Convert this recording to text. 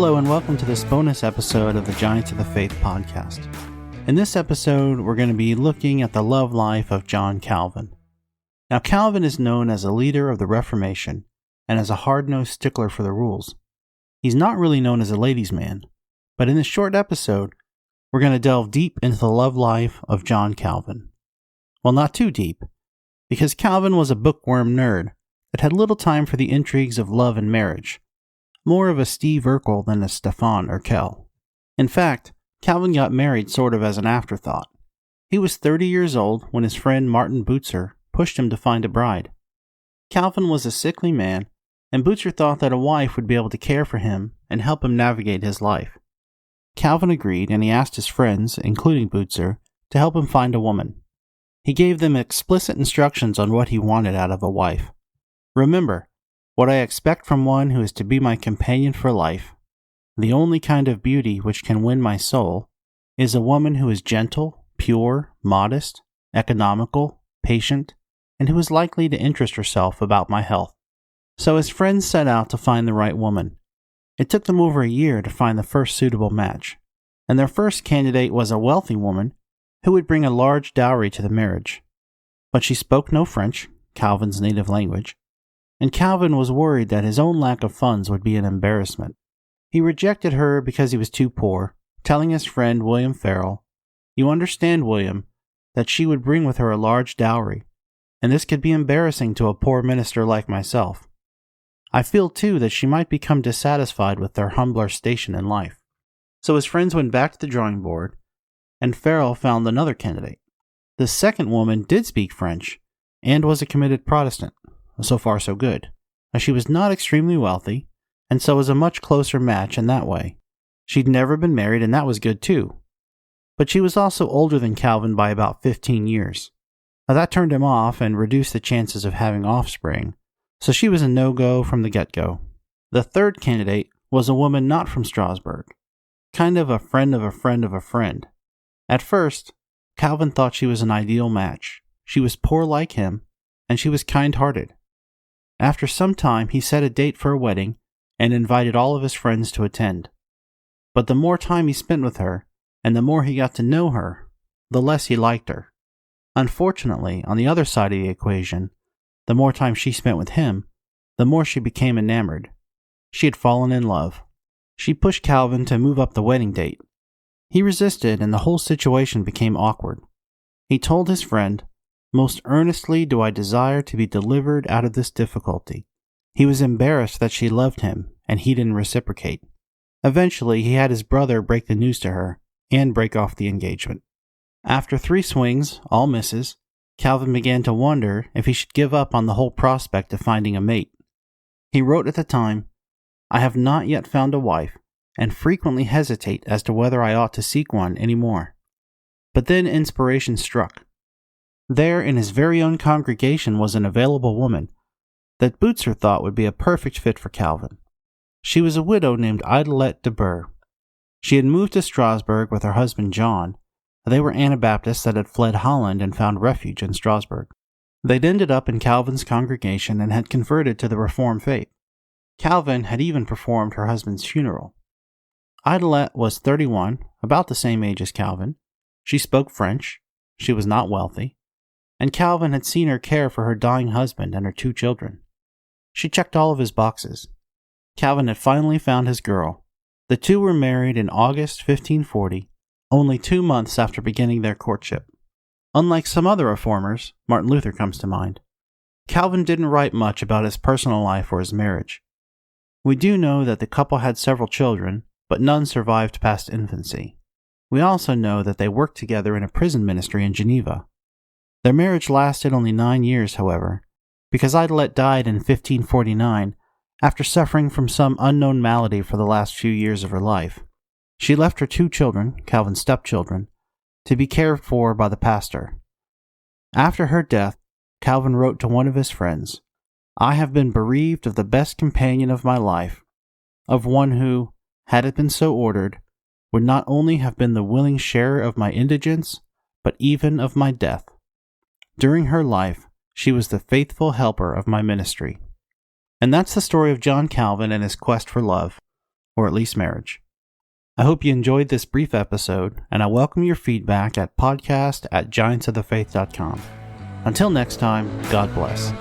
Hello and welcome to this bonus episode of the Giants of the Faith podcast. In this episode, we're going to be looking at the love life of John Calvin. Now, Calvin is known as a leader of the Reformation and as a hard-nosed stickler for the rules. He's not really known as a ladies' man, but in this short episode, we're going to delve deep into the love life of John Calvin. Well, not too deep, because Calvin was a bookworm nerd that had little time for the intrigues of love and marriage. More of a Steve Urkel than a Stefan Urkel. In fact, Calvin got married sort of as an afterthought. He was 30 years old when his friend Martin Bucer pushed him to find a bride. Calvin was a sickly man, and Bucer thought that a wife would be able to care for him and help him navigate his life. Calvin agreed, and he asked his friends, including Bucer, to help him find a woman. He gave them explicit instructions on what he wanted out of a wife. Remember, what I expect from one who is to be my companion for life, the only kind of beauty which can win my soul, is a woman who is gentle, pure, modest, economical, patient, and who is likely to interest herself about my health. So his friends set out to find the right woman. It took them over a year to find the first suitable match, and their first candidate was a wealthy woman who would bring a large dowry to the marriage. But she spoke no French, Calvin's native language, and Calvin was worried that his own lack of funds would be an embarrassment. He rejected her because he was too poor, telling his friend William Farrell, "You understand, William, that she would bring with her a large dowry, and this could be embarrassing to a poor minister like myself. I feel, too, that she might become dissatisfied with their humbler station in life." So his friends went back to the drawing board, and Farrell found another candidate. The second woman did speak French, and was a committed Protestant. So far, so good. She was not extremely wealthy, and so was a much closer match in that way. She'd never been married, and that was good too. But she was also older than Calvin by about 15 years. Now that turned him off and reduced the chances of having offspring, so she was a no-go from the get-go. The third candidate was a woman not from Strasbourg, kind of a friend of a friend of a friend. At first, Calvin thought she was an ideal match. She was poor like him, and she was kind-hearted. After some time, he set a date for a wedding and invited all of his friends to attend. But the more time he spent with her, and the more he got to know her, the less he liked her. Unfortunately, on the other side of the equation, the more time she spent with him, the more she became enamored. She had fallen in love. She pushed Calvin to move up the wedding date. He resisted, and the whole situation became awkward. He told his friend, "Most earnestly do I desire to be delivered out of this difficulty." He was embarrassed that she loved him, and he didn't reciprocate. Eventually, he had his brother break the news to her, and break off the engagement. After 3 swings, all misses, Calvin began to wonder if he should give up on the whole prospect of finding a mate. He wrote at the time, "I have not yet found a wife, and frequently hesitate as to whether I ought to seek one any more." But then inspiration struck. There in his very own congregation was an available woman that Bucer thought would be a perfect fit for Calvin. She was a widow named Idelette de Burr. She had moved to Strasbourg with her husband John. They were Anabaptists that had fled Holland and found refuge in Strasbourg. They'd ended up in Calvin's congregation and had converted to the Reformed faith. Calvin had even performed her husband's funeral. Idelette was 31, about the same age as Calvin. She spoke French. She was not wealthy. And Calvin had seen her care for her dying husband and her 2 children. She checked all of his boxes. Calvin had finally found his girl. The two were married in August 1540, only 2 months after beginning their courtship. Unlike some other reformers, Martin Luther comes to mind, Calvin didn't write much about his personal life or his marriage. We do know that the couple had several children, but none survived past infancy. We also know that they worked together in a prison ministry in Geneva. Their marriage lasted only 9 years, however, because Idelette died in 1549 after suffering from some unknown malady for the last few years of her life. She left her 2 children, Calvin's stepchildren, to be cared for by the pastor. After her death, Calvin wrote to one of his friends, "I have been bereaved of the best companion of my life, of one who, had it been so ordered, would not only have been the willing sharer of my indigence, but even of my death. During her life, she was the faithful helper of my ministry." And that's the story of John Calvin and his quest for love. or at least marriage. I hope you enjoyed this brief episode, and I welcome your feedback at podcast@giantsofthefaith.com. Until next time, God bless.